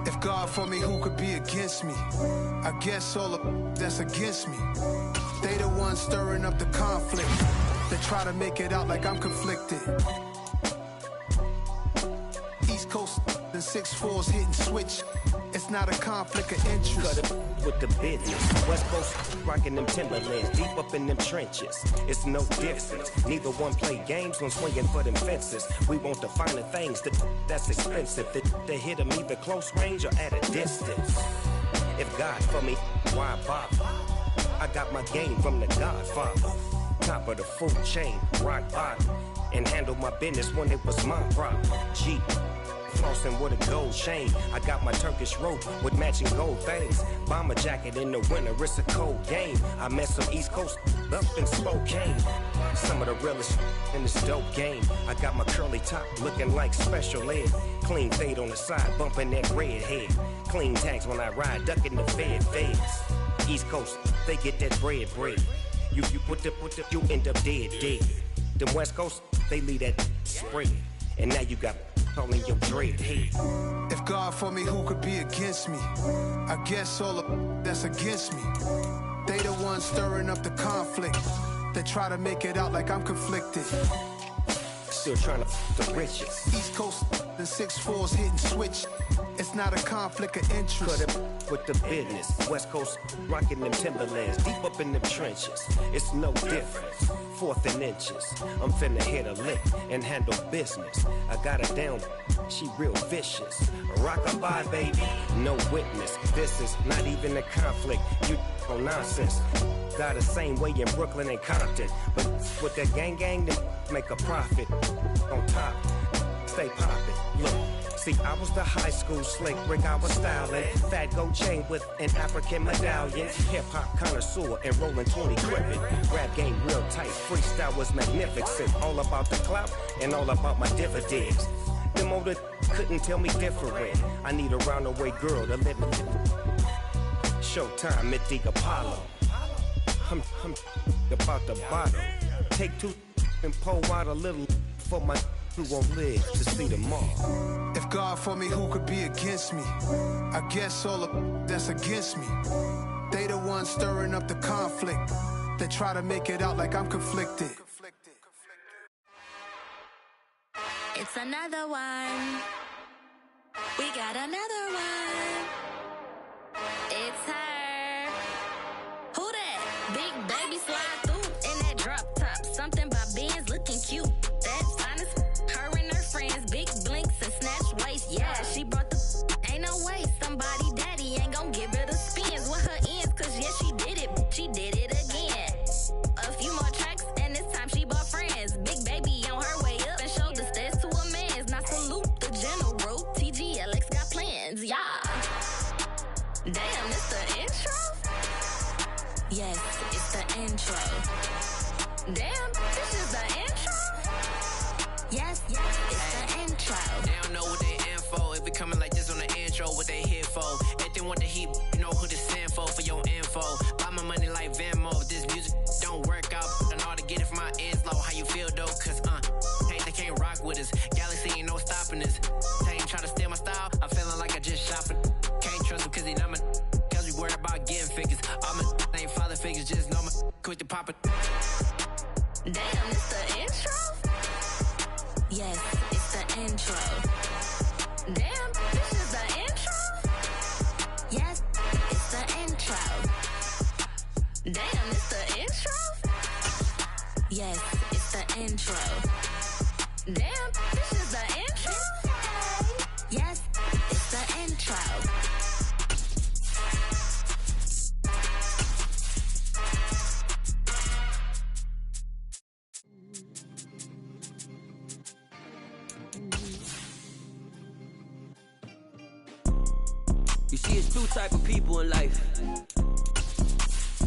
If God for me, who could be against me? I guess all the that's against me. They the ones stirring up the conflict. They try to make it out like I'm conflicted. East Coast and 6'4's hitting switch. It's not a conflict of interest. Cut it with the business. West Coast rocking them Timberlands, deep up in them trenches. It's no difference. Neither one play games when swinging for them fences. We want the finer things that's expensive. They hit them either close range or at a distance. If God for me, why bother? I got my game from the Godfather. Top of the food chain, rock bottom. And handle my business when it was my problem. G. Flossing with a gold chain. I got my Turkish rope with matching gold things. Bomber jacket in the winter, it's a cold game. I met some East Coast up in Spokane. Some of the realest in this dope game. I got my curly top looking like special ed. Clean fade on the side, bumping that red head. Clean tags when I ride, ducking the feds. East Coast, they get that bread. You put the, you end up dead. Them West Coast, they leave that spread. And now you got all in your dread head. If God for me, who could be against me? I guess all the that's against me. They the ones stirring up the conflict. They try to make it out like I'm conflicted. Still trying to the riches. East Coast and 6'4's hitting switch. It's not a conflict of interest. Cut it with the business. West Coast rocking them Timberlands, deep up in them trenches. It's no difference. Fourth and inches. I'm finna hit a lick and handle business. I got her down, she real vicious. Rock-a-bye, baby, no witness. This is not even a conflict. You on nonsense. Got the same way in Brooklyn and Compton. But with that gang, they make a profit. On top, stay poppin'. Look, see, I was the high school slick Rick, I was styling. Fat gold chain with an African medallion. Hip-hop connoisseur and rolling 20 gripping. Rap game real tight, freestyle was magnificent. All about the clout and all about my dividends. Them older couldn't tell me different. I need a round-the-way girl to live in. Showtime at the Apollo. I'm about the bottle. Take two and pour out a little for my who won't live to see tomorrow. If God for me, who could be against me? I guess all the that's against me. They the ones stirring up the conflict. They try to make it out like I'm conflicted. It's another one. We got another one. It's her. Who that? Big baby slide through in that drop top. Something by Benz looking cute. That's honest. Her and her friends, big blinks and snatch waist. Yeah, she brought the. Ain't no way somebody daddy ain't gon' give her the spins with her ends. Cause yeah, she did it. She did it again. A few more tracks and this time she bought friends. Big baby on her way up and showed the stairs to a man's. Now salute the general. TGLX got plans. Yeah. Damn, it's the intro? Yes, it's the intro. Damn, this is the intro? Yes, it's the intro. They don't know what they in for. If we coming like this on the intro, what they here for? If they want the heat, you know who to send for your info. Buy my money like Venmo. If this music don't work out, and all to get it from my ends low. How you feel though? Cause they can't rock with us. Galaxy ain't no stopping us. They ain't trying to steal my style. I'm feeling like I just shopping. Can't trust them cause they not my. Cause we worried about getting figures. All my ain't father figures, just know my quick to pop it. Damn, it's the intro? Yes, it's the intro. Damn, this is the intro? Yes, it's the intro. Damn, it's the intro? Yes, it's the intro. Damn, this is the intro? Yes, it's the intro. You see, it's two type of people in life.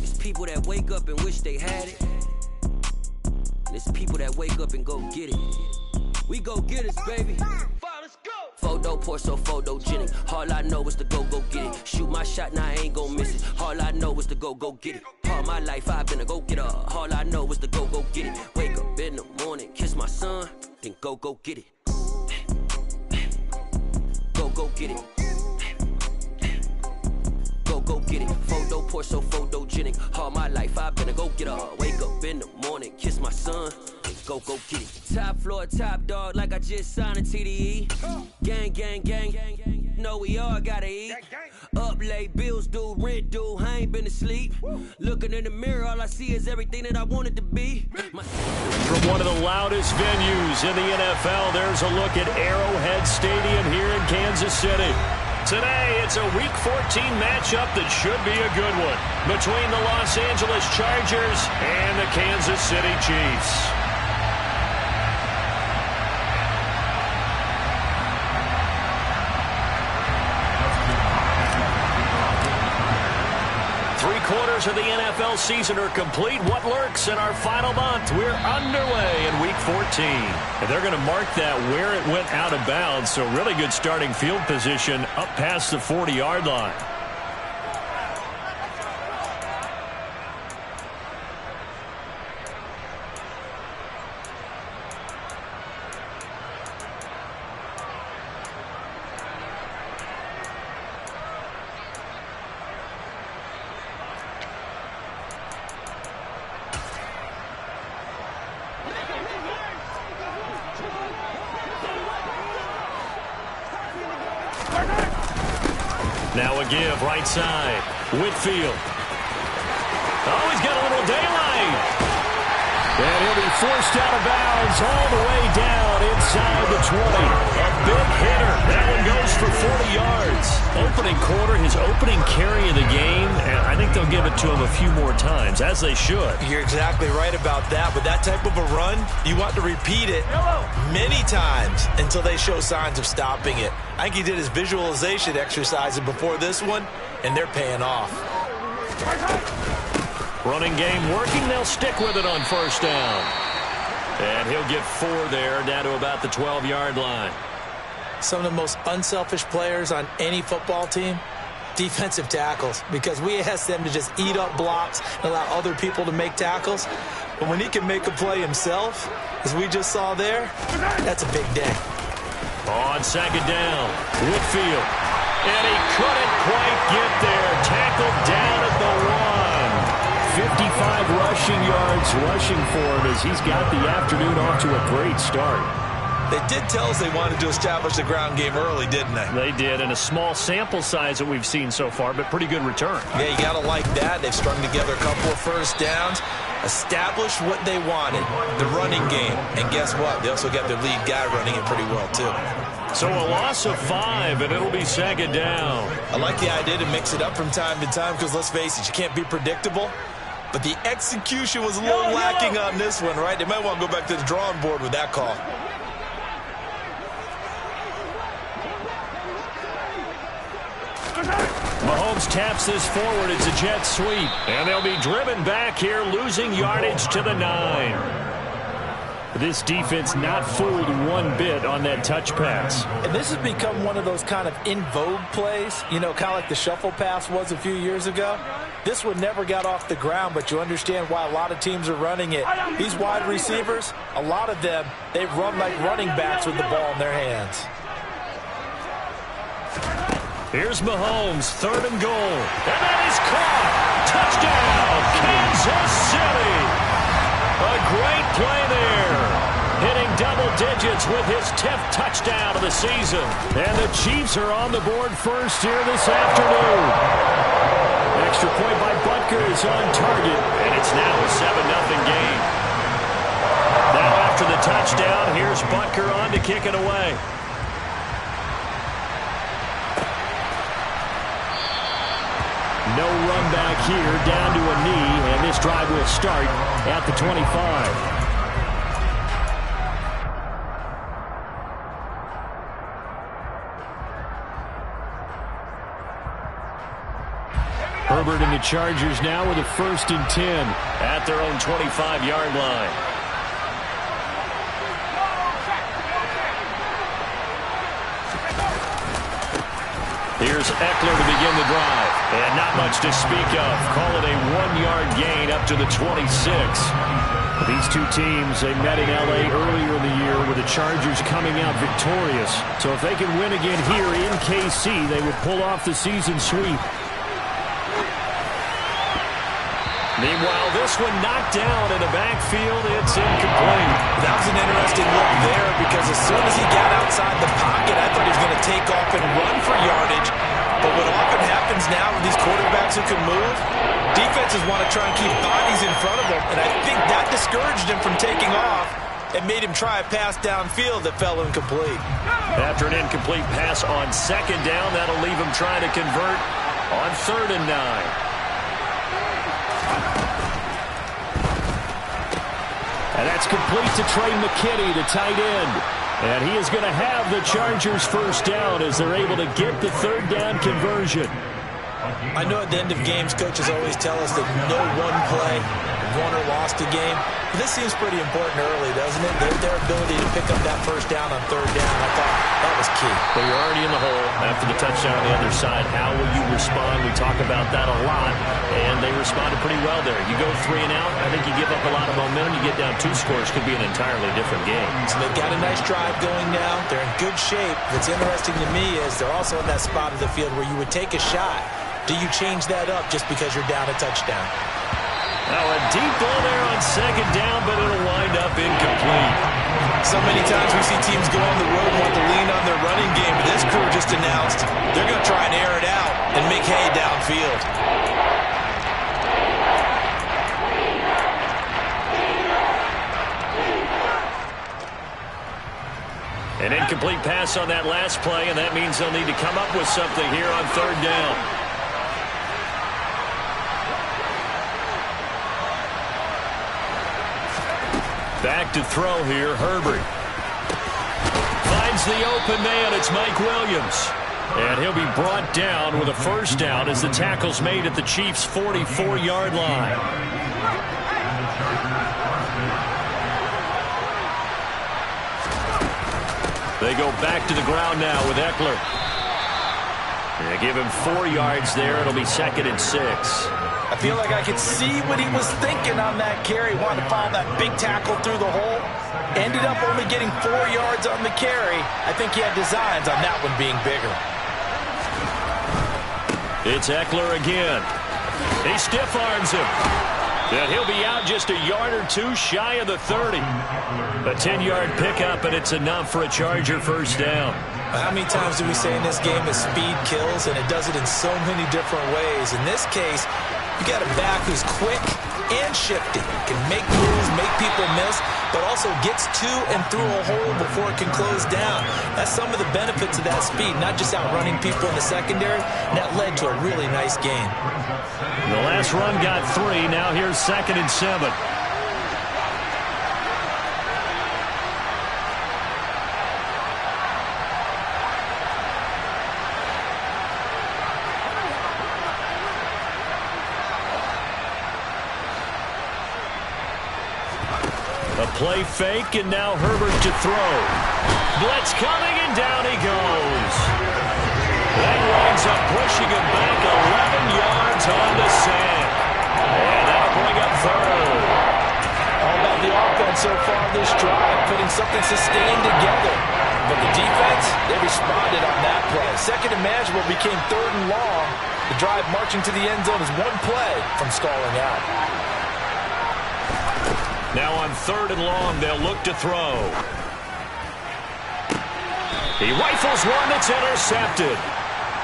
It's people that wake up and wish they had it, and it's people that wake up and go get it. We go get it, baby. Let's go. Photo poor, so photogenic. All I know is to go get it. Shoot my shot, now I ain't gon' miss it. All I know is to go get it. All my life I've been a go getter. All I know is to go get it. Wake up in the morning, kiss my son. then go get it. Go get it. Go get it. Photo poor, so photogenic. All my life I've been a go-getter. Wake up in the morning, kiss my son, and go get it. Top floor, top dog, like I just signed a TDE. Gang, gang, gang, gang, gang. Know we all gotta eat. Up late, bills due, rent due, I ain't been asleep. Looking in the mirror, all I see is everything that I wanted to be. From one of the loudest venues in the NFL, there's a look at Arrowhead Stadium here in Kansas City. Today, it's a Week 14 matchup that should be a good one between the Los Angeles Chargers and the Kansas City Chiefs. Three-quarters of the NFL season are complete. What lurks in our final month? We're underway in Week 14. And they're going to mark that where it went out of bounds, so really good starting field position up past the 40-yard line. Now a give, right side. Whitfield. Oh, he's got a little daylight. And he'll be forced out of bounds all the way down inside the 20. A big hitter. That one goes for 40 yards. Opening quarter, his opening carry of the game, and I think they'll give it to him a few more times, as they should. You're exactly right about that. With that type of a run, you want to repeat it many times until they show signs of stopping it. I think he did his visualization exercises before this one, and they're paying off. Running game working. They'll stick with it on first down. And he'll get 4 there, down to about the 12-yard line. Some of the most unselfish players on any football team, defensive tackles, because we ask them to just eat up blocks and allow other people to make tackles. But when he can make a play himself, as we just saw there, that's a big day. On second down, Whitfield. And he couldn't quite get there. Tackled down at the 1. 55 rushing yards rushing for him as he's got the afternoon off to a great start. They did tell us they wanted to establish the ground game early, didn't they? They did, and a small sample size that we've seen so far, but pretty good return. Yeah, you got to like that. They've strung together a couple of first downs, established what they wanted, the running game. And guess what? They also got their lead guy running it pretty well, too. So a loss of 5, and it'll be second down. I like the idea to mix it up from time to time because, let's face it, you can't be predictable. But the execution was a little lacking on this one, right? They might want to go back to the drawing board with that call. Mahomes taps this forward. It's a jet sweep. And they'll be driven back here, losing yardage to the 9. This defense not fooled one bit on that touch pass. And this has become one of those kind of in vogue plays, you know, kind of like the shuffle pass was a few years ago. This one never got off the ground, but you understand why a lot of teams are running it. These wide receivers, a lot of them, they run like running backs with the ball in their hands. Here's Mahomes, 3rd and goal. And that is caught. Touchdown, Kansas City. A great play there. Hitting double digits with his 10th touchdown of the season. And the Chiefs are on the board first here this afternoon. Extra point by Butker is on target, and it's now a 7-0 game. Now after the touchdown, here's Butker on to kick it away. No run back here, down to a knee, and this drive will start at the 25. Herbert and the Chargers now with a 1st and 10 at their own 25-yard line. Here's Eckler to begin the drive. And not much to speak of. Call it a 1-yard gain up to the 26. These two teams, they met in L.A. earlier in the year with the Chargers coming out victorious. So if they can win again here in KC, they would pull off the season sweep. Meanwhile, this one knocked down in the backfield. It's incomplete. That was an interesting look there because as soon as he got outside the pocket, I thought he was going to take off and run for yardage. But what often happens now with these quarterbacks who can move, defenses want to try and keep bodies in front of them, and I think that discouraged him from taking off and made him try a pass downfield that fell incomplete. After an incomplete pass on second down, that'll leave him trying to convert on 3rd and 9. And that's complete to Trey McKinney, the tight end. And he is going to have the Chargers first down as they're able to get the 3rd down conversion. I know at the end of games, coaches always tell us that no one play won or lost a game. But this seems pretty important early, doesn't it? Their ability to pick up that first down on 3rd down, I thought that was key. Well, you're already in the hole after the touchdown on the other side. How will you respond? We talk about that a lot, and they responded pretty well there. You go 3 and out, I think you give up a lot of momentum. You get down 2 scores, could be an entirely different game. So they've got a nice drive going now. They're in good shape. What's interesting to me is they're also in that spot of the field where you would take a shot. Do you change that up just because you're down a touchdown? Now a deep ball there on 2nd down, but it'll wind up incomplete. So many times we see teams go on the road and want to lean on their running game, but this crew just announced they're going to try and air it out and make hay downfield. An incomplete pass on that last play, and that means they'll need to come up with something here on 3rd down. Back to throw here, Herbert. Finds the open man, it's Mike Williams. And he'll be brought down with a first down as the tackle's made at the Chiefs' 44-yard line. They go back to the ground now with Eckler. They give him 4 yards there. It'll be 2nd and 6. I feel like I could see what he was thinking on that carry. Wanted to find that big tackle through the hole. Ended up only getting 4 yards on the carry. I think he had designs on that one being bigger. It's Eckler again. He stiff arms him. And he'll be out just a yard or 2 shy of the 30. A 10-yard pickup, and it's enough for a Charger first down. How many times do we say in this game that speed kills, and it does it in so many different ways? In this case, you got a back who's quick and shifty, can make moves, make people miss, but also gets to and through a hole before it can close down. That's some of the benefits of that speed, not just outrunning people in the secondary, and that led to a really nice game. The last run got 3. Now here's 2nd and 7. A play fake, and now Herbert to throw. Blitz coming, and down he goes. That winds up pushing him back 11 yards on the sand. And that'll bring up 3rd. All about the offense so far this drive, putting something sustained together. But the defense, they responded on that play. 2nd and manageable became 3rd and long. The drive marching to the end zone is 1 play from stalling out. Now on 3rd and long, they'll look to throw. He rifles one that's intercepted.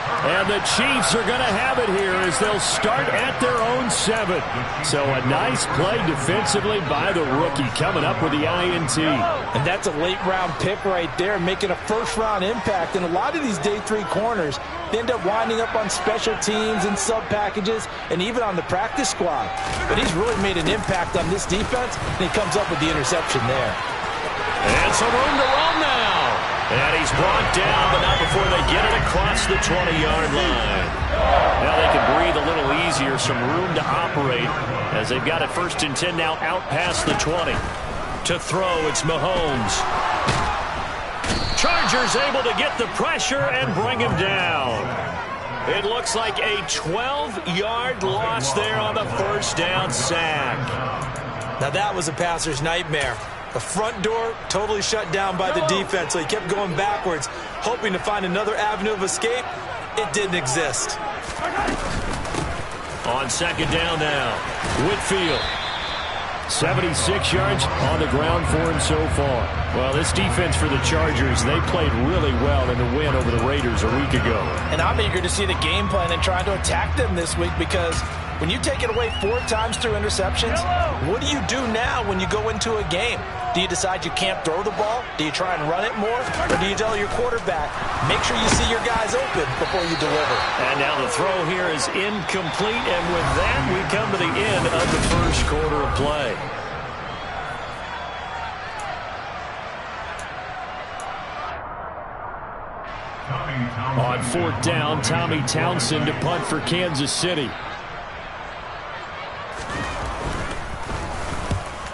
And the Chiefs are going to have it here as they'll start at their own 7. So a nice play defensively by the rookie coming up with the INT. And that's a late-round pick right there, making a first-round impact. And a lot of these day 3 corners, they end up winding up on special teams and sub-packages and even on the practice squad. But he's really made an impact on this defense, and he comes up with the interception there. And some room to roam now. And he's brought down, but not before they get it across the 20-yard line. Now they can breathe a little easier, some room to operate as they've got it 1st and 10 now out past the 20. To throw, it's Mahomes. Chargers able to get the pressure and bring him down. It looks like a 12-yard loss there on the first down sack. Now that was a passer's nightmare. The front door totally shut down by the defense, so he kept going backwards, hoping to find another avenue of escape. It didn't exist. On second down now, Whitfield. 76 yards on the ground for him so far. Well, this defense for the Chargers, they played really well in the win over the Raiders a week ago. And I'm eager to see the game plan and try to attack them this week, because when you take it away 4 times through interceptions, what do you do now when you go into a game? Do you decide you can't throw the ball? Do you try and run it more? Or do you tell your quarterback, make sure you see your guys open before you deliver? And now the throw here is incomplete, and with that, we come to the end of the first quarter of play. On fourth down, Tommy Townsend to punt for Kansas City.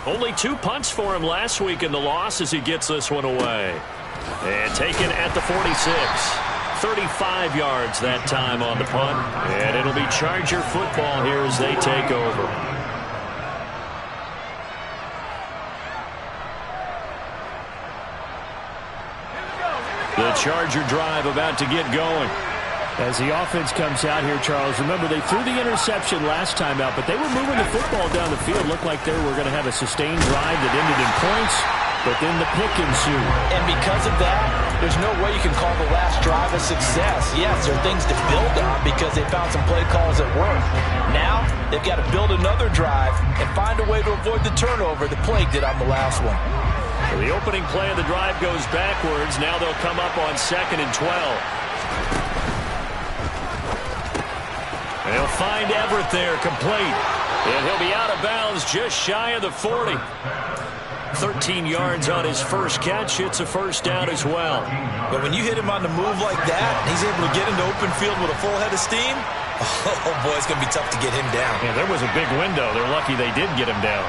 Only 2 punts for him last week in the loss as he gets this one away. And taken at the 46. 35 yards that time on the punt. And it'll be Charger football here as they take over. The Charger drive about to get going. As the offense comes out here, Charles, remember they threw the interception last time out, but they were moving the football down the field. Looked like they were going to have a sustained drive that ended in points, but then the pick ensued. And because of that, there's no way you can call the last drive a success. Yes, there are things to build on because they found some play calls that worked. Now, they've got to build another drive and find a way to avoid the turnover that plagued it on the last one. So the opening play of the drive goes backwards. Now they'll come up on 2nd and 12. They'll find Everett there, complete. And he'll be out of bounds just shy of the 40. 13 yards on his first catch. It's a first down as well. But when you hit him on the move like that, and he's able to get into open field with a full head of steam, oh boy, it's going to be tough to get him down. Yeah, there was a big window. They're lucky they did get him down.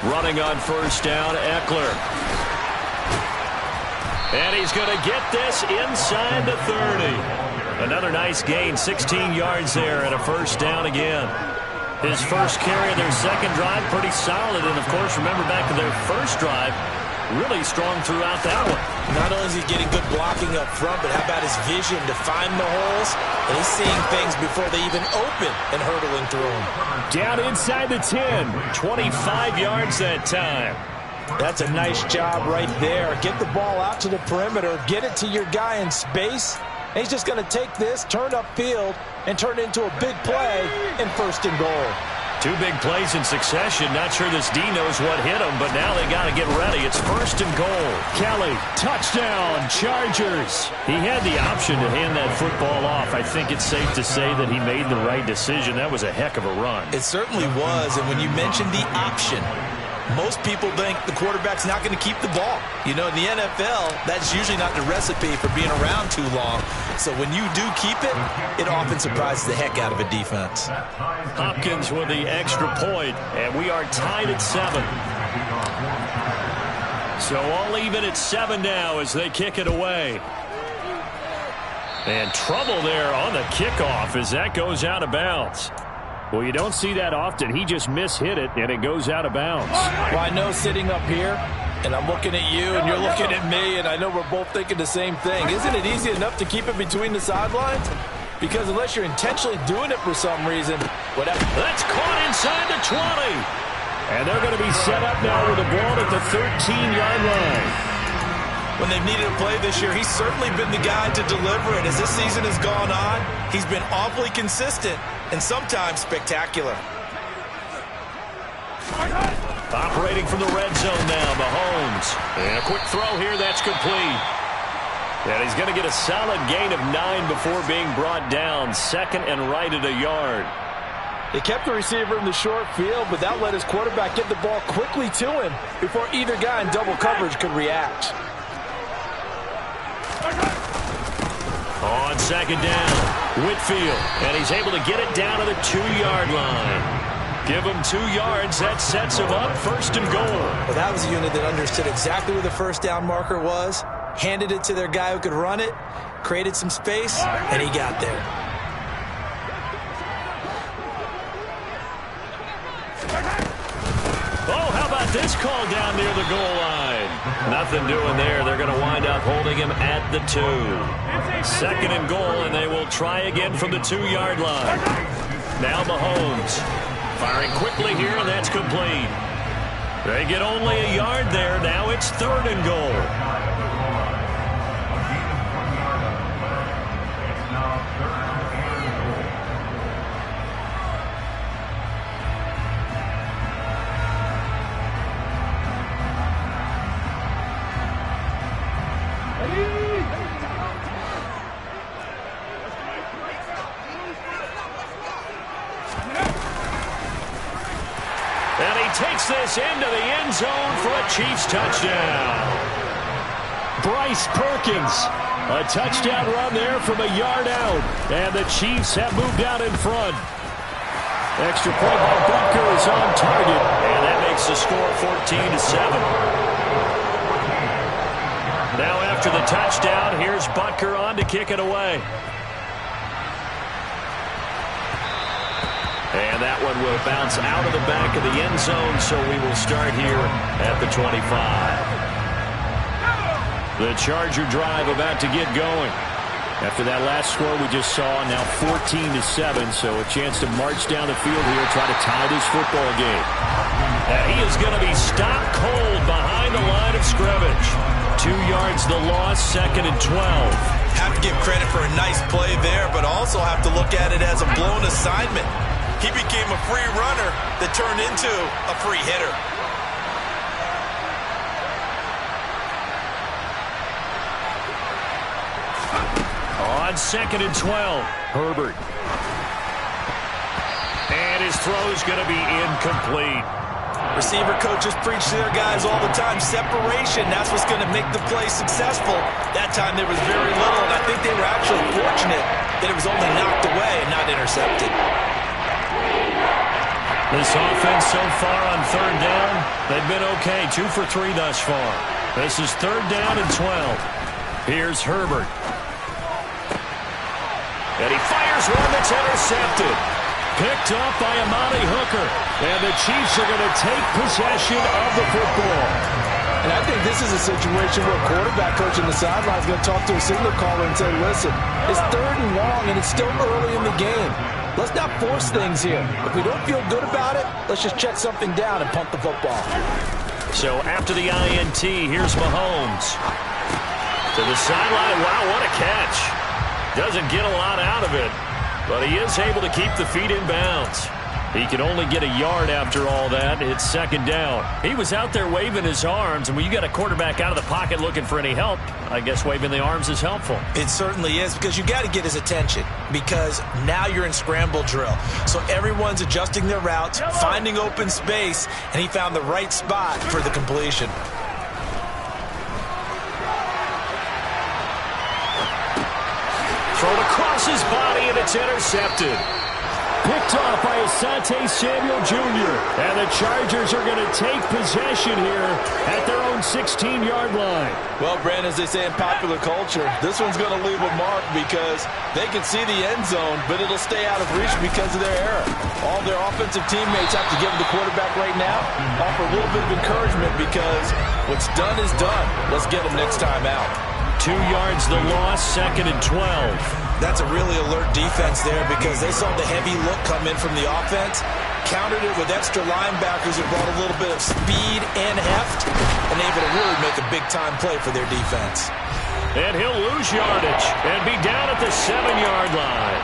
Running on first down, Eckler. And he's going to get this inside the 30. Another nice gain, 16 yards there, and a first down again. His first carry of their second drive, pretty solid. And, of course, remember back to their first drive, really strong throughout that one. Not only is he getting good blocking up front, but how about his vision to find the holes? And he's seeing things before they even open and hurdling through them. Down inside the 10, 25 yards that time. That's a nice job right there. Get the ball out to the perimeter, get it to your guy in space. And he's just going to take this, turn upfield, and turn it into a big play in 1st and goal. 2 big plays in succession. Not sure this D knows what hit him, but now they got to get ready. It's 1st and goal. Kelly, touchdown, Chargers. He had the option to hand that football off. I think it's safe to say that he made the right decision. That was a heck of a run. It certainly was, and when you mentioned the option, most people think the quarterback's not going to keep the ball. You know, in the NFL, that's usually not the recipe for being around too long. So when you do keep it, it often surprises the heck out of a defense. Hopkins with the extra point, and we are tied at 7. So all even at 7 now as they kick it away. And trouble there on the kickoff as that goes out of bounds. Well, you don't see that often. He just mishit it, and it goes out of bounds. Well, I know sitting up here, and I'm looking at you, and you're looking at me, and I know we're both thinking the same thing. Isn't it easy enough to keep it between the sidelines? Because unless you're intentionally doing it for some reason, whatever. That's caught inside the 20. And they're going to be set up now with the ball at the 13-yard line. When they've needed a play this year, he's certainly been the guy to deliver it. As this season has gone on, he's been awfully consistent and sometimes spectacular. Operating from the red zone now, Mahomes. And a quick throw here, that's complete. And he's going to get a solid gain of 9 before being brought down. 2nd and right at a yard. They kept the receiver in the short field, but that let his quarterback get the ball quickly to him before either guy in double coverage could react. On 2nd down, Whitfield, and he's able to get it down to the 2-yard line. Give him 2 yards, that sets him up 1st and goal. Well, that was a unit that understood exactly where the first down marker was, handed it to their guy who could run it, created some space, and he got there. get this call down near the goal line? Nothing doing there. They're going to wind up holding him at the 2. 2nd and goal, and they will try again from the 2-yard line. Now Mahomes firing quickly here, and that's complete. They get only a yard there. Now it's 3rd and goal. And he takes this into the end zone for a Chiefs touchdown. Bryce Perkins, a touchdown run there from a yard out. And the Chiefs have moved out in front. Extra point by Butker is on target. And that makes the score 14-7. Now after the touchdown, here's Butker on to kick it away. And that one will bounce out of the back of the end zone, so we will start here at the 25. The Charger drive about to get going. After that last score we just saw, now 14-7, so a chance to march down the field here, try to tie this football game. And he is going to be stopped cold behind the line of scrimmage. 2 yards the loss, 2nd and 12. Have to give credit for a nice play there, but also have to look at it as a blown assignment. He became a free runner that turned into a free hitter. On 2nd and 12, Herbert. And his throw is going to be incomplete. Receiver coaches preach to their guys all the time. Separation, that's what's going to make the play successful. That time there was very little, and I think they were actually fortunate that it was only knocked away and not intercepted. This offense so far on 3rd down, they've been okay. 2 for 3 thus far. This is 3rd down and 12. Here's Herbert. And he fires one that's intercepted. Picked up by Amani Hooker. And the Chiefs are going to take possession of the football. And I think this is a situation where a quarterback coach in the sideline is going to talk to a signal caller and say, listen, it's 3rd and long and it's still early in the game. Let's not force things here. If we don't feel good about it, let's just check something down and punt the football. So after the INT, here's Mahomes. To the sideline. Wow, what a catch. Doesn't get a lot out of it, but he is able to keep the feet in bounds. He can only get a yard after all that. It's 2nd down. He was out there waving his arms, and when you got a quarterback out of the pocket looking for any help, I guess waving the arms is helpful. It certainly is, because you got to get his attention, because now you're in scramble drill. So everyone's adjusting their routes, finding open space, and he found the right spot for the completion. Thrown across his body, and it's intercepted. Picked off by Asante Samuel Jr. And the Chargers are going to take possession here at their own 16-yard line. Well, Brandon, as they say in popular culture, this one's going to leave a mark because they can see the end zone, but it'll stay out of reach because of their error. All their offensive teammates have to give the quarterback right now, offer a little bit of encouragement because what's done is done. Let's get them next time out. 2 yards the loss, 2nd and 12. That's a really alert defense there because they saw the heavy look come in from the offense, countered it with extra linebackers who brought a little bit of speed and heft, and able to really make a big-time play for their defense. And he'll lose yardage and be down at the 7-yard line.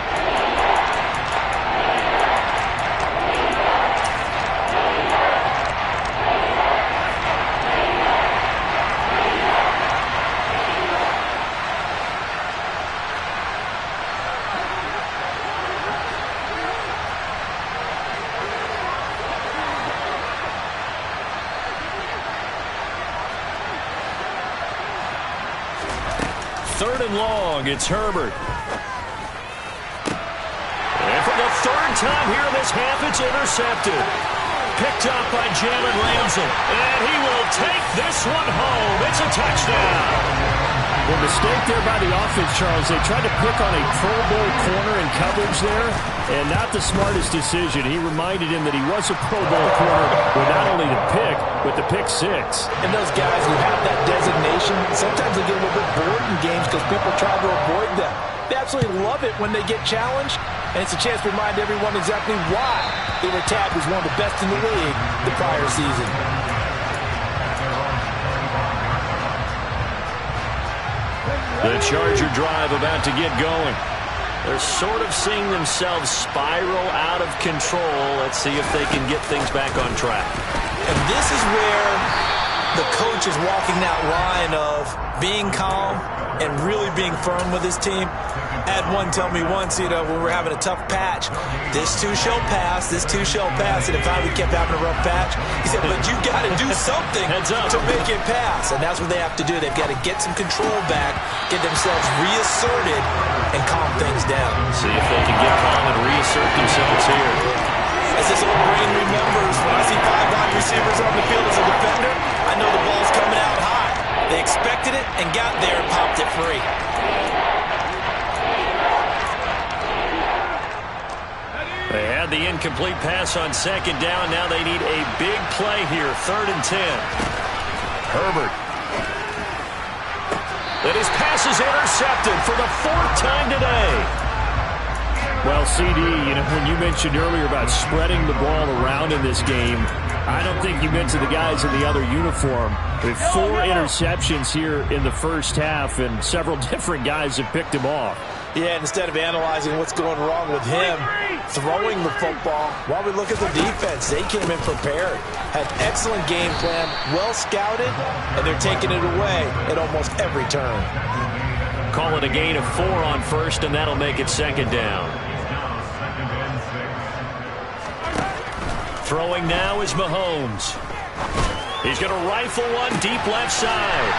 Third and long, it's Herbert. And for the 3rd time here in this half, it's intercepted. picked up by Jalen Ramsey. And he will take this one home. It's a touchdown. The mistake there by the offense, Charles. They tried to pick on a Pro Bowl corner in coverage there, and not the smartest decision. He reminded him that he was a Pro Bowl corner with not only the pick, but the pick six. And those guys who have that designation, sometimes they get a little bit bored in games because people try to avoid them. They absolutely love it when they get challenged, and it's a chance to remind everyone exactly why they were tagged as one of the best in the league the prior season. The Charger drive about to get going. They're sort of seeing themselves spiral out of control. Let's see if they can get things back on track. And this is where the coach is walking that line of being calm and really being firm with his team. I had one tell me once, when we're having a tough patch, this too shall pass, this too shall pass. And if we kept having a rough patch, he said, but you got to do something to make it pass. And that's what they have to do. They've got to get some control back, get themselves reasserted, and calm things down. See if they can get calm and reassert themselves here. As this old brain remembers, when I see 5 wide receivers on the field as a defender, I know the ball's coming out high. They expected it and got there and popped it free. They had the incomplete pass on second down. Now they need a big play here, 3rd and 10. Herbert. And his pass is intercepted for the 4th time today. Well, CD, when you mentioned earlier about spreading the ball around in this game, I don't think you mentioned the guys in the other uniform. With 4 interceptions here in the first half, and several different guys have picked him off. Yeah, and instead of analyzing what's going wrong with him throwing the football, while we look at the defense, they came in prepared, had excellent game plan, well scouted, and they're taking it away at almost every turn. Call it a gain of 4 on first, and that'll make it 2nd down. Throwing now is Mahomes. He's going to rifle one deep left side.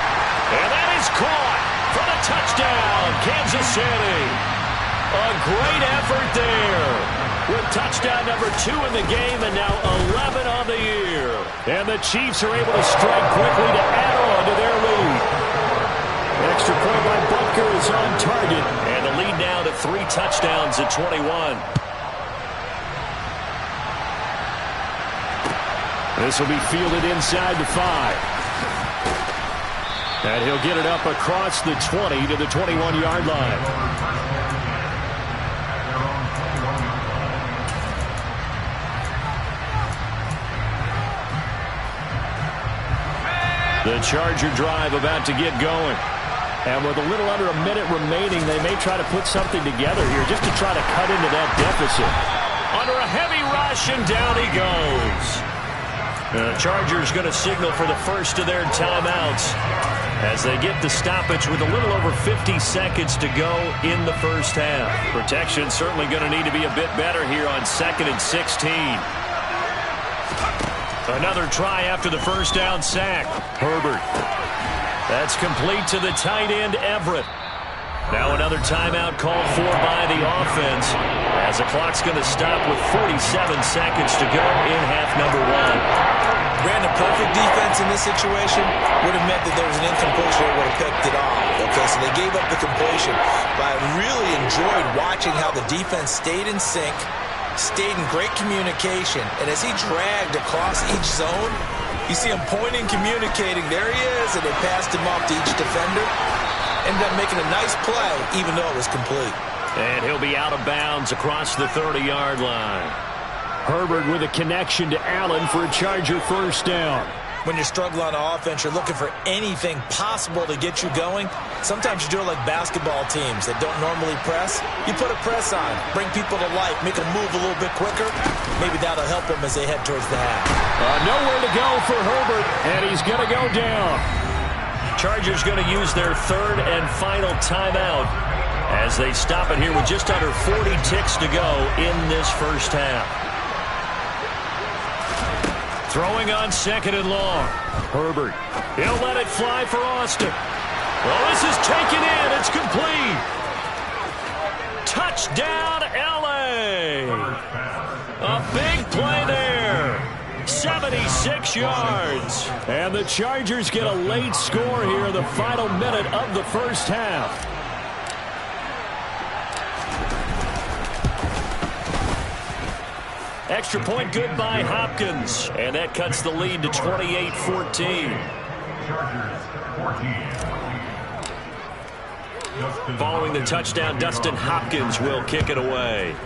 And that is caught for the touchdown, Kansas City. A great effort there with touchdown number 2 in the game and now 11 on the year. And the Chiefs are able to strike quickly to add on to their lead. Extra point by Butker is on target. And the lead now to 3 touchdowns at 21. This will be fielded inside the 5. And he'll get it up across the 20 to the 21-yard line. The Charger drive about to get going. And with a little under a minute remaining, they may try to put something together here just to try to cut into that deficit. Under a heavy rush, and down he goes. The Chargers going to signal for the first of their timeouts as they get the stoppage with a little over 50 seconds to go in the first half. Protection certainly going to need to be a bit better here on 2nd and 16. Another try after the first down sack. Herbert. That's complete to the tight end, Everett. Now another timeout called for by the offense as the clock's going to stop with 47 seconds to go in half number 1. Brandon, perfect defense in this situation would have meant that there was an incompletion that would have picked it off. Okay, so they gave up the completion. But I really enjoyed watching how the defense stayed in sync, stayed in great communication, and as he dragged across each zone, you see him pointing, communicating. There he is, and they passed him off to each defender. Ended up making a nice play, even though it was complete. And he'll be out of bounds across the 30-yard line. Herbert with a connection to Allen for a Charger first down. When you're struggling on offense, you're looking for anything possible to get you going. Sometimes you do it like basketball teams that don't normally press. You put a press on, bring people to life, make them move a little bit quicker. Maybe that'll help them as they head towards the half. Nowhere to go for Herbert, and he's going to go down. Chargers going to use their 3rd and final timeout as they stop it here with just under 40 ticks to go in this first half. Throwing on 2nd and long. Herbert. He'll let it fly for Austin. Well, this is taken in. It's complete. Touchdown, L.A. A big play there. 76 yards. And the Chargers get a late score here in the final minute of the first half. Extra point good by Hopkins. And that cuts the lead to 28-14. Following the touchdown, Dustin Hopkins will kick it away.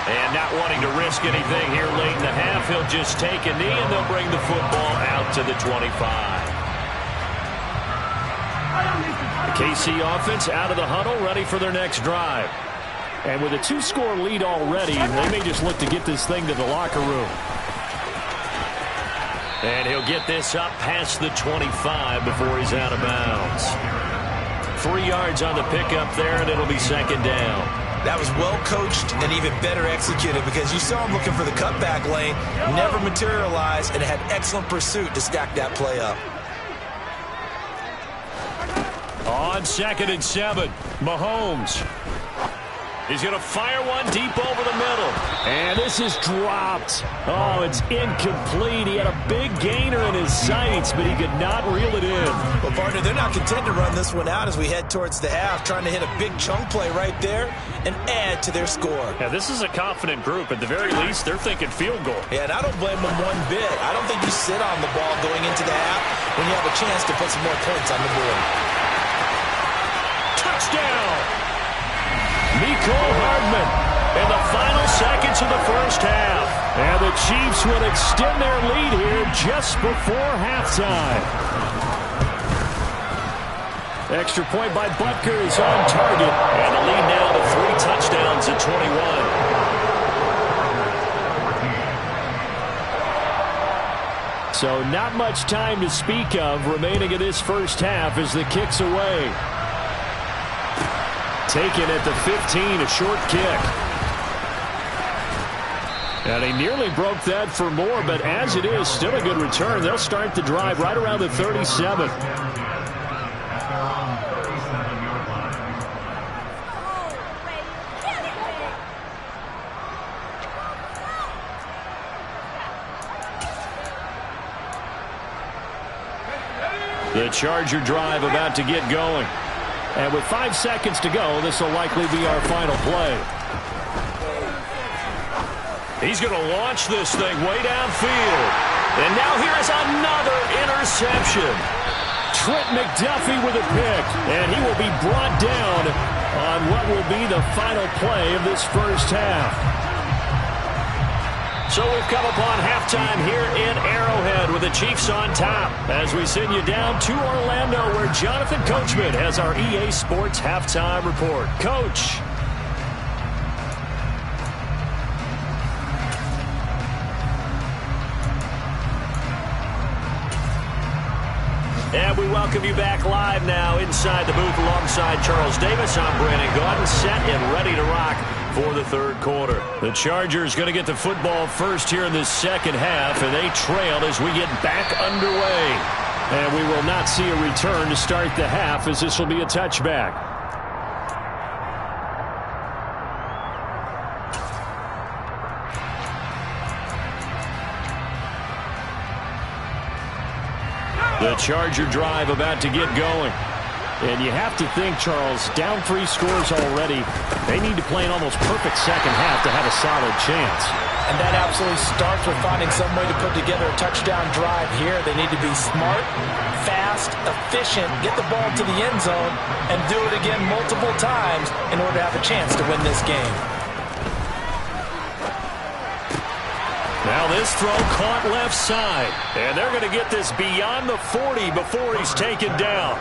And not wanting to risk anything here late in the half, he'll just take a knee and they'll bring the football out to the 25. The KC offense out of the huddle, ready for their next drive. And with a 2-score lead already, they may just look to get this thing to the locker room. And he'll get this up past the 25 before he's out of bounds. 3 yards on the pickup there, and it'll be second down. That was well coached and even better executed because you saw him looking for the cutback lane, never materialized, and had excellent pursuit to stack that play up. On 2nd and 7, Mahomes. He's going to fire one deep over the middle. And this is dropped. Oh, it's incomplete. He had a big gainer in his sights, but he could not reel it in. Well, partner, they're not content to run this one out as we head towards the half, trying to hit a big chunk play right there and add to their score. Yeah, this is a confident group. At the very least, they're thinking field goal. Yeah, and I don't blame them one bit. I don't think you sit on the ball going into the half when you have a chance to put some more points on the board. Touchdown! Mecole Hardman in the final seconds of the first half. And the Chiefs will extend their lead here just before halftime. Extra point by Butker is on target. And the lead now to 3 touchdowns at 21. So not much time to speak of remaining in this first half as the kick's away. Taken at the 15, a short kick. And he nearly broke that for more, but as it is, still a good return. They'll start the drive right around the 37. The Charger drive about to get going. And with 5 seconds to go, this will likely be our final play. He's going to launch this thing way downfield. And now here's another interception. Trent McDuffie with a pick. And he will be brought down on what will be the final play of this first half. So we've come upon halftime here in Arrowhead with the Chiefs on top as we send you down to Orlando where Jonathan Coachman has our EA Sports halftime report. Coach. And we welcome you back live now inside the booth alongside Charles Davis. I'm Brandon Gaudin, set and ready to rock for the third quarter. The Chargers going to get the football first here in this second half, and they trail as we get back underway. And we will not see a return to start the half as this will be a touchback. The Charger drive about to get going. And you have to think, Charles, down 3 scores already. They need to play an almost perfect second half to have a solid chance. And that absolutely starts with finding some way to put together a touchdown drive here. They need to be smart, fast, efficient, get the ball to the end zone, and do it again multiple times in order to have a chance to win this game. Now this throw caught left side. And they're going to get this beyond the 40 before he's taken down.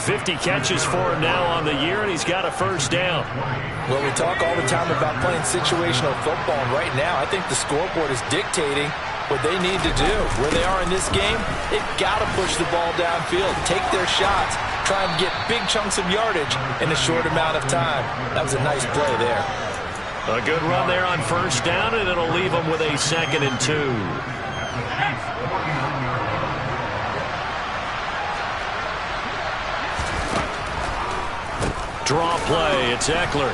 50 catches for him now on the year, and he's got a first down. Well, we talk all the time about playing situational football, and right now I think the scoreboard is dictating what they need to do. Where they are in this game, they've got to push the ball downfield, take their shots, try and get big chunks of yardage in a short amount of time. That was a nice play there. A good run there on first down, and it'll leave them with a 2nd and 2. Draw play, it's Eckler.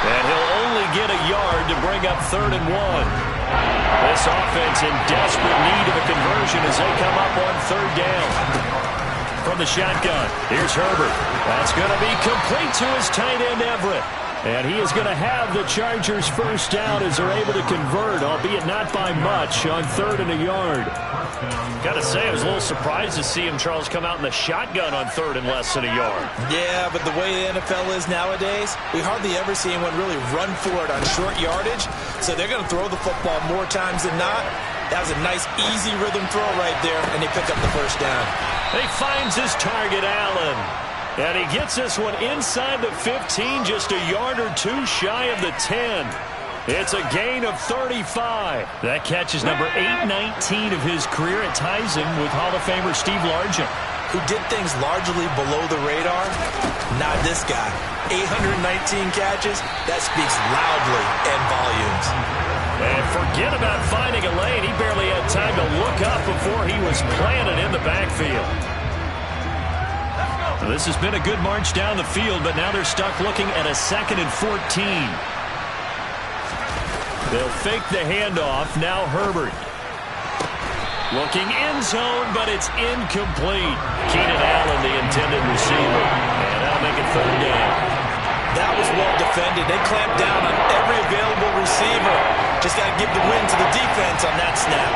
And he'll only get a yard to bring up 3rd and 1. This offense in desperate need of a conversion as they come up on 3rd down. From the shotgun, here's Herbert. That's going to be complete to his tight end, Everett. And he is going to have the Chargers first down as they're able to convert, albeit not by much, on 3rd and a yard. Got to say, I was a little surprised to see him, Charles, come out in the shotgun on 3rd and less than a yard. Yeah, but the way the NFL is nowadays, we hardly ever see anyone really run for it on short yardage. So they're going to throw the football more times than not. That was a nice, easy rhythm throw right there, and they pick up the first down. He finds his target, Allen. And he gets this one inside the 15, just a yard or two shy of the 10. It's a gain of 35. That catch is number 819 of his career. It ties him with Hall of Famer Steve Largent, who did things largely below the radar. Not this guy. 819 catches, that speaks loudly in volumes. And forget about finding a lane. He barely had time to look up before he was planted in the backfield. Well, this has been a good march down the field, but now they're stuck looking at a 2nd and 14. They'll fake the handoff. Now Herbert. Looking end zone, but it's incomplete. Keenan Allen, the intended receiver. And that'll make it 3rd down. That was well defended. They clamped down on every available receiver. Just got to give the win to the defense on that snap.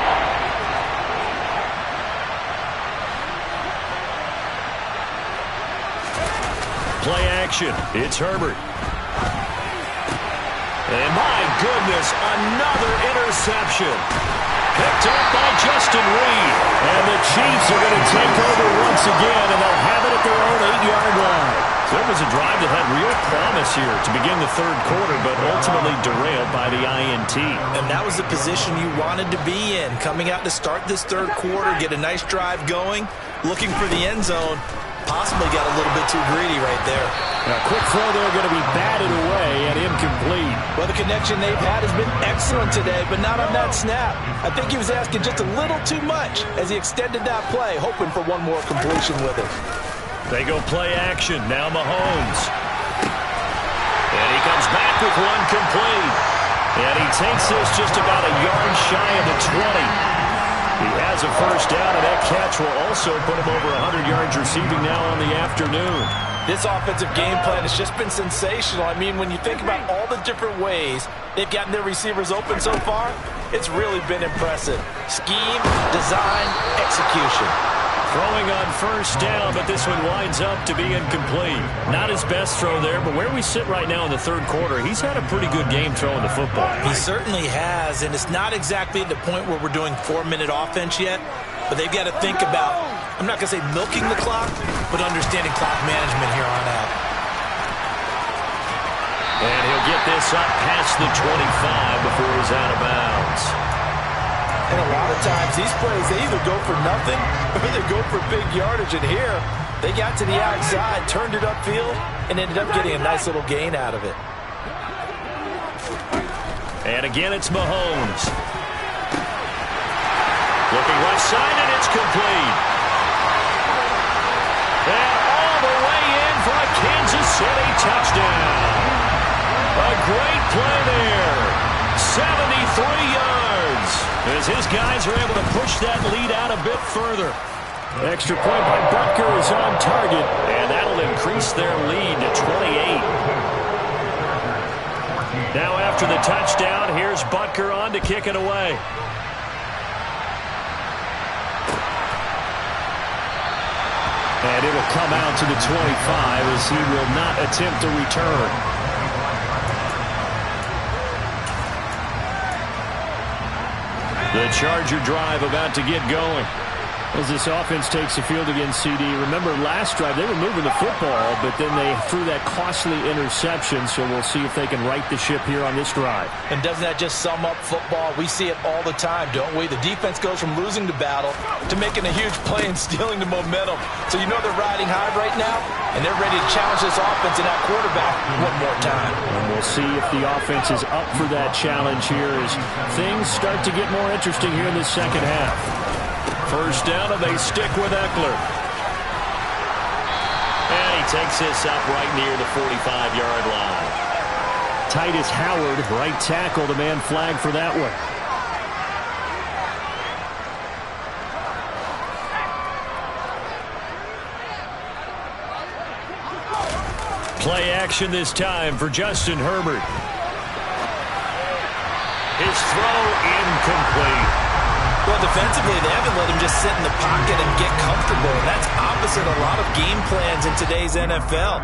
Play action. It's Herbert. And my goodness, another interception. Picked up by Justin Reed. And the Chiefs are going to take over once again, and they'll have it at their own 8-yard line. So it was a drive that had real promise here to begin the 3rd quarter, but ultimately derailed by the INT. And that was the position you wanted to be in. Coming out to start this 3rd quarter, get a nice drive going, looking for the end zone. Possibly got a little bit too greedy right there. A quick throw there going to be batted away and incomplete. Well, the connection they've had has been excellent today, but not on that snap. I think he was asking just a little too much as he extended that play, hoping for one more completion with it. They go play action. Now Mahomes. And he comes back with one complete. And he takes this just about a yard shy of the 20. He has a first down, and that catch will also put him over 100 yards receiving now on the afternoon. This offensive game plan has just been sensational. I mean, when you think about all the different ways they've gotten their receivers open so far, it's really been impressive. Scheme, design, execution. Throwing on first down, but this one winds up to be incomplete. Not his best throw there, but where we sit right now in the 3rd quarter, he's had a pretty good game throwing the football. He certainly has, and it's not exactly at the point where we're doing 4-minute offense yet, but they've got to think about, I'm not going to say milking the clock, but understanding clock management here on out. And he'll get this up past the 25 before he's out of bounds. And a lot of times, these plays, they either go for nothing or they go for big yardage. And here, they got to the outside, turned it upfield, and ended up getting a nice little gain out of it. And again, it's Mahomes. Looking right side, and it's complete. And all the way in for a Kansas City touchdown. A great play there. 73 yards. As his guys are able to push that lead out a bit further. Extra point by Butker is on target, and that'll increase their lead to 28. Now after the touchdown, here's Butker on to kick it away. And it will come out to the 25 as he will not attempt a return. The Charger drive about to get going. As this offense takes the field against CD, remember last drive they were moving the football, but then they threw that costly interception, so we'll see if they can right the ship here on this drive. And doesn't that just sum up football? We see it all the time, don't we? The defense goes from losing the battle to making a huge play and stealing the momentum. So you know they're riding high right now, and they're ready to challenge this offense and that quarterback one more time. And we'll see if the offense is up for that challenge here as things start to get more interesting here in the second half. First down, and they stick with Eckler. And he takes this up right near the 45-yard line. Titus Howard, right tackle, the man flagged for that one. Play action this time for Justin Herbert. His throw incomplete. Well, defensively, they haven't let him just sit in the pocket and get comfortable. And that's opposite a lot of game plans in today's NFL.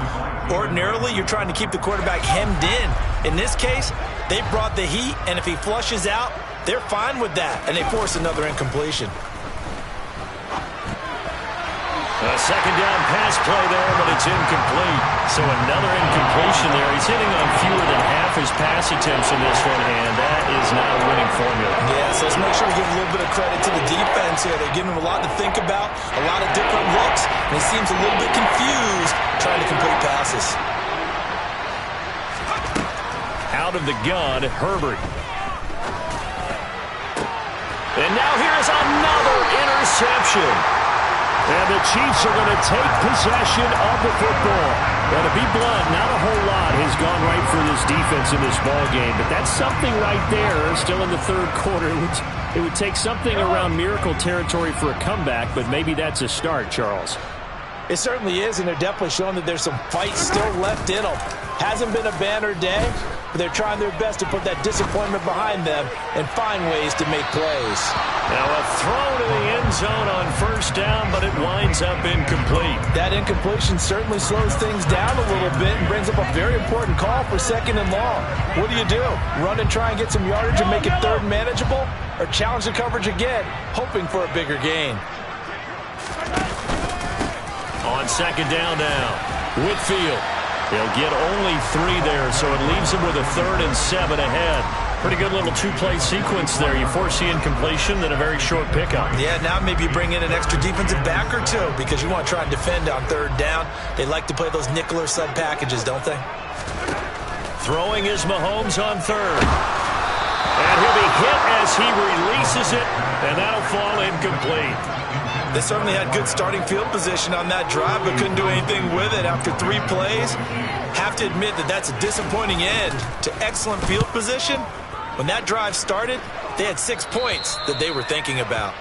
Ordinarily, you're trying to keep the quarterback hemmed in. In this case, they brought the heat, and if he flushes out, they're fine with that, and they force another incompletion. A second down pass play there, but it's incomplete. So another incompletion there. He's hitting on fewer than half his pass attempts in this one, and that is not a winning formula. Yeah, so let's make sure we give a little bit of credit to the defense here. They're giving him a lot to think about, a lot of different looks, and he seems a little bit confused trying to complete passes. Out of the gun, Herbert. And now here's another interception. And the Chiefs are going to take possession of the football. Now, to be blunt, not a whole lot has gone right for this defense in this ball game, but that's something right there. Still in the third quarter, it would take something around miracle territory for a comeback, but maybe that's a start, Charles. It certainly is, and they're definitely showing that there's some fight still left in them. Hasn't been a banner day, but they're trying their best to put that disappointment behind them and find ways to make plays. Now a throw to the end zone on first down, but it winds up incomplete. That incompletion certainly slows things down a little bit and brings up a very important call for second and long. What do? Run and try and get some yardage and make it third manageable? Or challenge the coverage again, hoping for a bigger gain? On second down now, Whitfield. They'll get only 3 there, so it leaves them with a 3rd and 7 ahead. Pretty good little 2-play sequence there. You force the incompletion, then a very short pickup. Yeah, now maybe you bring in an extra defensive back or two because you want to try and defend on third down. They like to play those nickel or sub packages, don't they? Throwing is Mahomes on third. And he'll be hit as he releases it, and that'll fall incomplete. They certainly had good starting field position on that drive, but couldn't do anything with it after 3 plays. Have to admit that that's a disappointing end to excellent field position. When that drive started, they had 6 points that they were thinking about.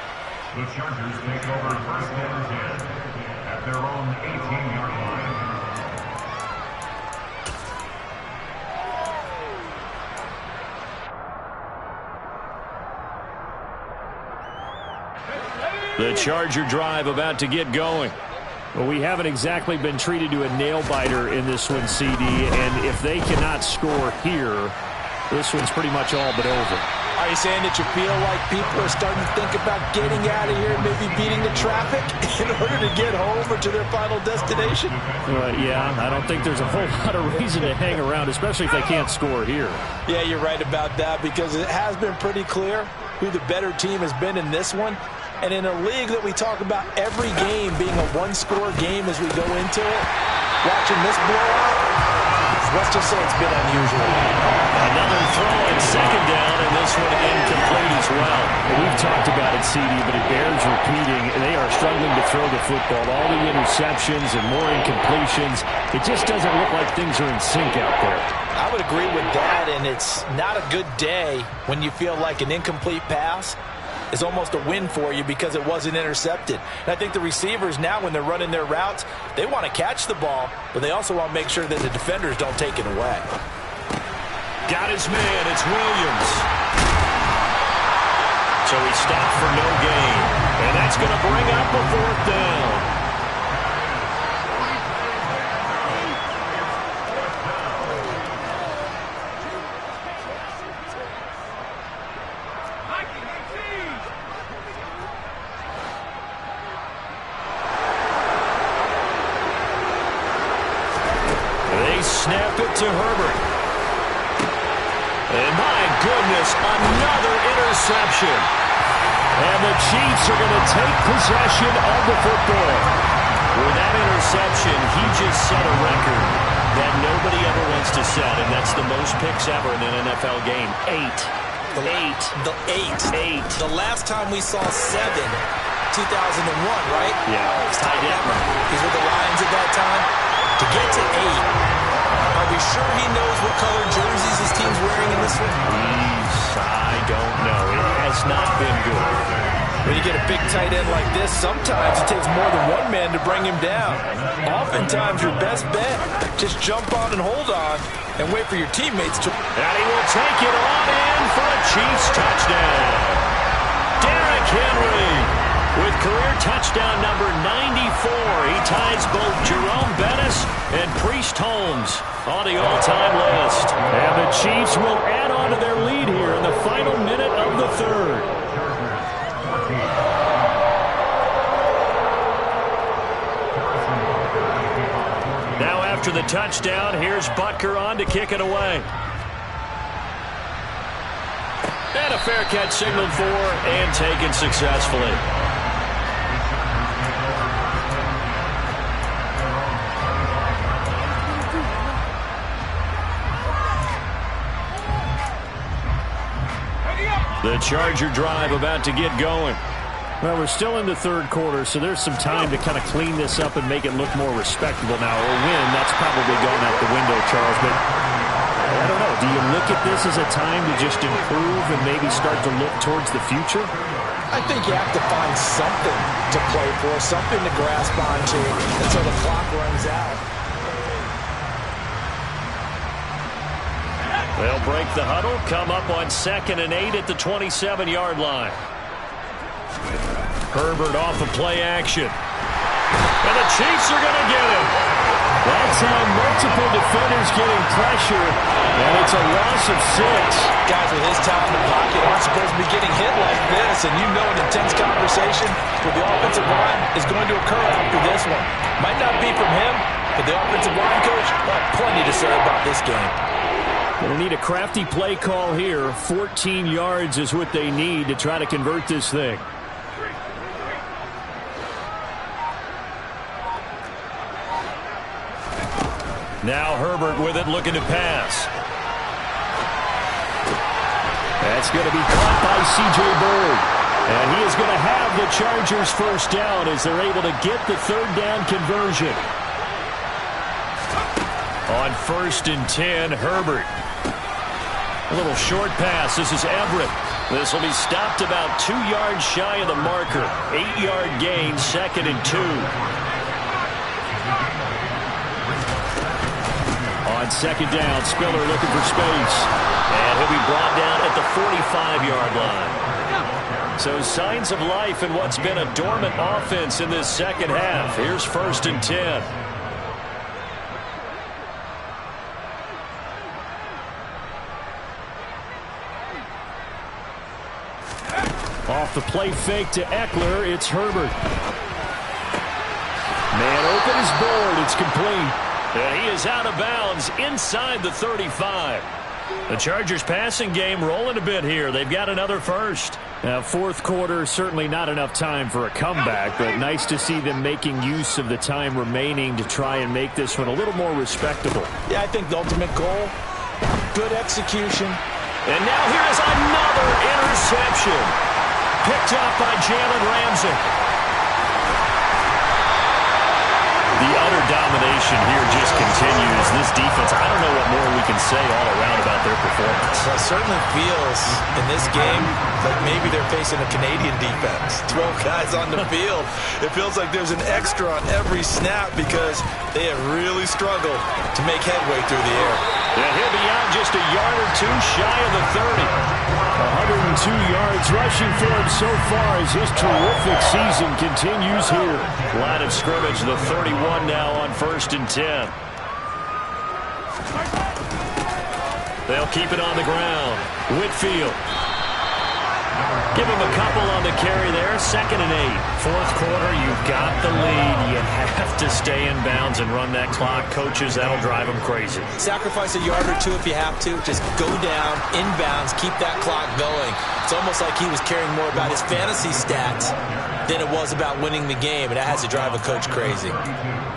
The Chargers take over first and 10 at their own 18-yard line. The Charger drive about to get going. Well, we haven't exactly been treated to a nail-biter in this one, CD, and if they cannot score here, this one's pretty much all but over. Are you saying that you feel like people are starting to think about getting out of here and maybe beating the traffic in order to get home or to their final destination? Yeah, I don't think there's a whole lot of reason to hang around, especially if they can't score here. Yeah, you're right about that because it has been pretty clear who the better team has been in this one. And in a league that we talk about every game being a one-score game as we go into it, watching this blowout, let's just say it's been unusual. Another throw and second down, and this one incomplete as well. We've talked about it, CD, but it bears repeating. They are struggling to throw the football. All the interceptions and more incompletions. It just doesn't look like things are in sync out there. I would agree with that, and it's not a good day when you feel like an incomplete pass is almost a win for you because it wasn't intercepted. And I think the receivers now, when they're running their routes, they want to catch the ball, but they also want to make sure that the defenders don't take it away. Got his man. It's Williams. So he stopped for no gain. And that's going to bring up a 4th down. Snap it to Herbert. And my goodness, another interception. And the Chiefs are going to take possession of the football. With that interception, he just set a record that nobody ever wants to set, and that's the most picks ever in an NFL game. 8. The last time we saw 7, 2001, right? Yeah. It's Ty Detmer. He's with the Lions at that time. To get to 8. Are we sure he knows what color jerseys been good. When you get a big tight end like this, sometimes it takes more than one man to bring him down. Oftentimes, your best bet, just jump on and hold on and wait for your teammates to... And he will take it on in for a Chiefs touchdown. Derrick Henry with career touchdown number 94. He ties both Jerome Bettis and Priest Holmes on the all-time list. And the Chiefs will add on to their lead here in the final minute of the third. Now after the touchdown, here's Butker on to kick it away. And a fair catch signaled for and taken successfully. The Charger drive about to get going. Well, we're still in the third quarter, so there's some time to kind of clean this up and make it look more respectable. Now, a win, that's probably going out the window, Charles, but I don't know. Do you look at this as a time to just improve and maybe start to look towards the future? I think you have to find something to play for, something to grasp onto until the clock runs out. They'll break the huddle, come up on 2nd and 8 at the 27-yard line. Herbert off of play action. And the Chiefs are going to get him. That's how multiple defenders getting pressure, and it's a loss of 6. Guys with his talent in the pocket aren't supposed to be getting hit like this, and you know an intense conversation with the offensive line is going to occur after this one. Might not be from him, but the offensive line coach will have plenty to say about this game. They'll need a crafty play call here. 14 yards is what they need to try to convert this thing. Now Herbert with it, looking to pass. That's going to be caught by C.J. Bird. And he is going to have the Chargers first down as they're able to get the third down conversion. On 1st and 10, Herbert. A little short pass. This is Everett. This will be stopped about 2 yards shy of the marker. 8-yard gain, 2nd and 2. On 2nd down, Spiller looking for space. And he'll be brought down at the 45-yard line. So signs of life in what's been a dormant offense in this second half. Here's 1st and 10. Off the play fake to Eckler, it's Herbert. Man open is Bird, it's complete. And he is out of bounds inside the 35. The Chargers passing game rolling a bit here. They've got another first. Now, fourth quarter, certainly not enough time for a comeback, but nice to see them making use of the time remaining to try and make this one a little more respectable. Yeah, I think the ultimate goal, good execution. And now here is another interception. Picked up by Jalen Ramsey. The utter domination here just continues. This defense, I don't know what more we can say all around about their performance. Well, it certainly feels in this game like maybe they're facing a Canadian defense. 12 guys on the field. It feels like there's an extra on every snap because they have really struggled to make headway through the air. And he'll be out just a yard or two shy of the 30. 102 yards rushing for him so far as his terrific season continues here. Line of scrimmage, the 31 now on 1st and 10. They'll keep it on the ground. Whitfield. Give him a couple on the carry there. 2nd and 8. Fourth quarter, you've got the lead. You have to stay in bounds and run that clock. Coaches, that'll drive them crazy. Sacrifice a yard or two if you have to. Just go down, in bounds, keep that clock going. It's almost like he was caring more about his fantasy stats than it was about winning the game, and that has to drive a coach crazy.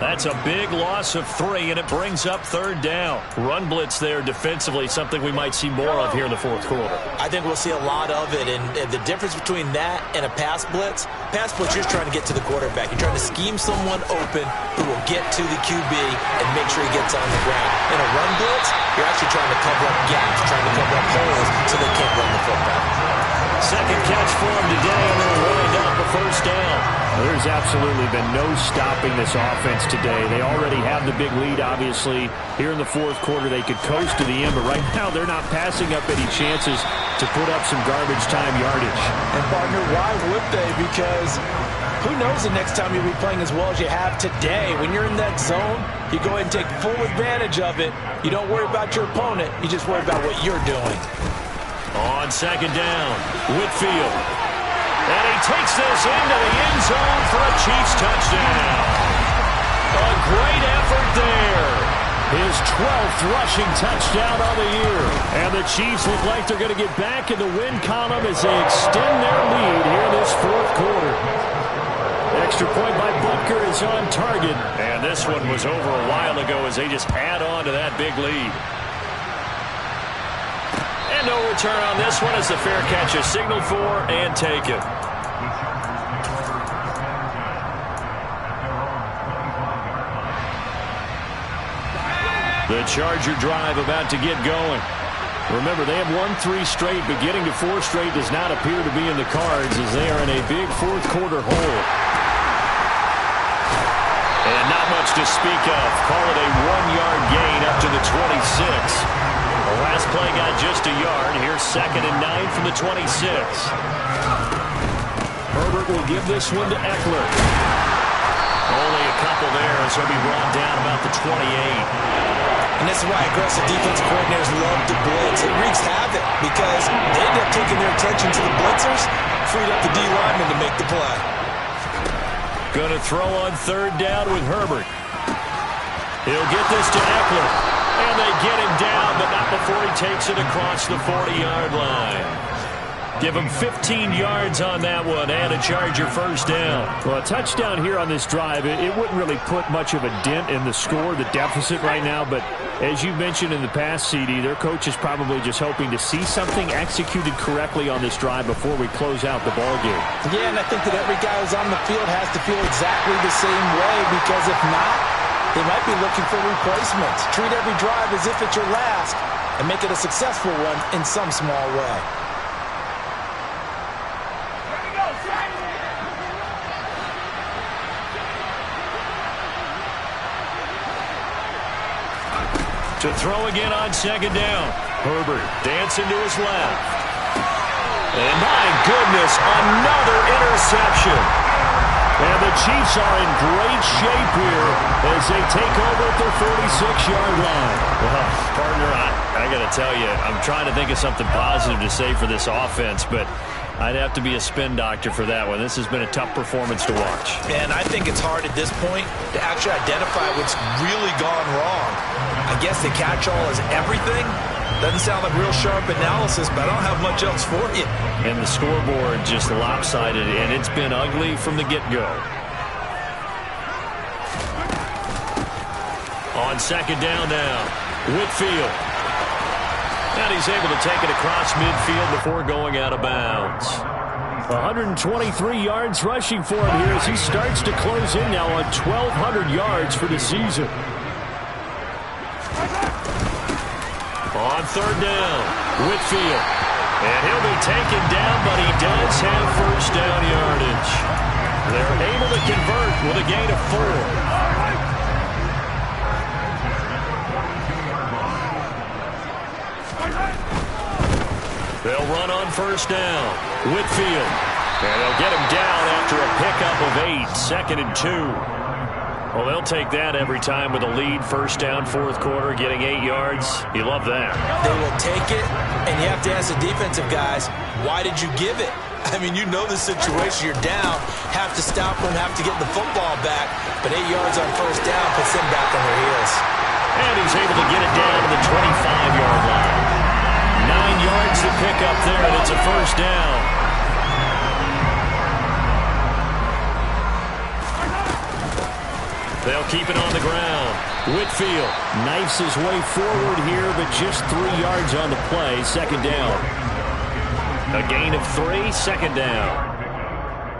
That's a big loss of 3, and it brings up 3rd down. Run blitz there defensively, something we might see more of here in the fourth quarter. I think we'll see a lot of it, and the difference between that and a pass blitz, you're trying to get to the quarterback. You're trying to scheme someone open who will get to the QB and make sure he gets on the ground. In a run blitz, you're actually trying to cover up gaps, trying to cover up holes so they can't run the football. Second catch for him today, and they'll wind up a first down. There's absolutely been no stopping this offense today. They already have the big lead, obviously. Here in the fourth quarter, they could coast to the end, but right now they're not passing up any chances to put up some garbage time yardage. And, partner, why would they? Because who knows the next time you'll be playing as well as you have today. When you're in that zone, you go ahead and take full advantage of it. You don't worry about your opponent. You just worry about what you're doing. On second down, Whitfield. And he takes this into the end zone for a Chiefs touchdown. A great effort there. His 12th rushing touchdown on the year. And the Chiefs look like they're going to get back in the win column as they extend their lead here this fourth quarter. Extra point by Butker is on target. And this one was over a while ago as they just add on to that big lead. And no return on this one as the fair catch is signaled for and taken. The Charger drive about to get going. Remember, they have won 3 straight, but getting to 4 straight does not appear to be in the cards as they are in a big fourth quarter hole. And not much to speak of. Call it a 1-yard gain up to the 26. The last play got just a yard. Here's 2nd and 9 from the 26. Herbert will give this one to Eckler. Only a couple there as he'll be brought down about the 28. And this is why aggressive defensive coordinators love to blitz. It wreaks havoc because they end up taking their attention to the blitzers, freed up the D lineman to make the play. Going to throw on 3rd down with Herbert. He'll get this to Eckler. And they get him down, but not before he takes it across the 40-yard line. Give him 15 yards on that one and a Charger first down. Well, a touchdown here on this drive, it wouldn't really put much of a dent in the score, the deficit right now. But as you mentioned in the past, CD, their coach is probably just hoping to see something executed correctly on this drive before we close out the ball game. Yeah, and I think that every guy who's on the field has to feel exactly the same way, because if not, they might be looking for replacements. Treat every drive as if it's your last and make it a successful one in some small way. To throw again on 2nd down. Herbert dancing to his left. And my goodness, another interception. And the Chiefs are in great shape here as they take over at their 46-yard line. Well, partner, I got to tell you, I'm trying to think of something positive to say for this offense, but I'd have to be a spin doctor for that one. This has been a tough performance to watch. And I think it's hard at this point to actually identify what's really gone wrong. I guess the catch-all is everything. Doesn't sound like real sharp analysis, but I don't have much else for you. And the scoreboard just lopsided, and it's been ugly from the get-go. On 2nd down now, Whitfield. And he's able to take it across midfield before going out of bounds. 123 yards rushing for him here as he starts to close in now on 1,200 yards for the season. On 3rd down, Whitfield. And he'll be taken down, but he does have first down yardage. They're able to convert with a gain of 4. They'll run on first down. Whitfield. And they'll get him down after a pickup of 8. 2nd and 2. Well, they'll take that every time with a lead. First down, fourth quarter, getting 8 yards. You love that. They will take it, and you have to ask the defensive guys, why did you give it? I mean, you know the situation. You're down, have to stop them, have to get the football back, but 8 yards on first down puts them back on their heels. And he's able to get it down to the 25-yard line. 9 yards to pick up there, and it's a first down. They'll keep it on the ground. Whitfield knifes his way forward here, but just 3 yards on the play. 2nd down. A gain of 3, 2nd down.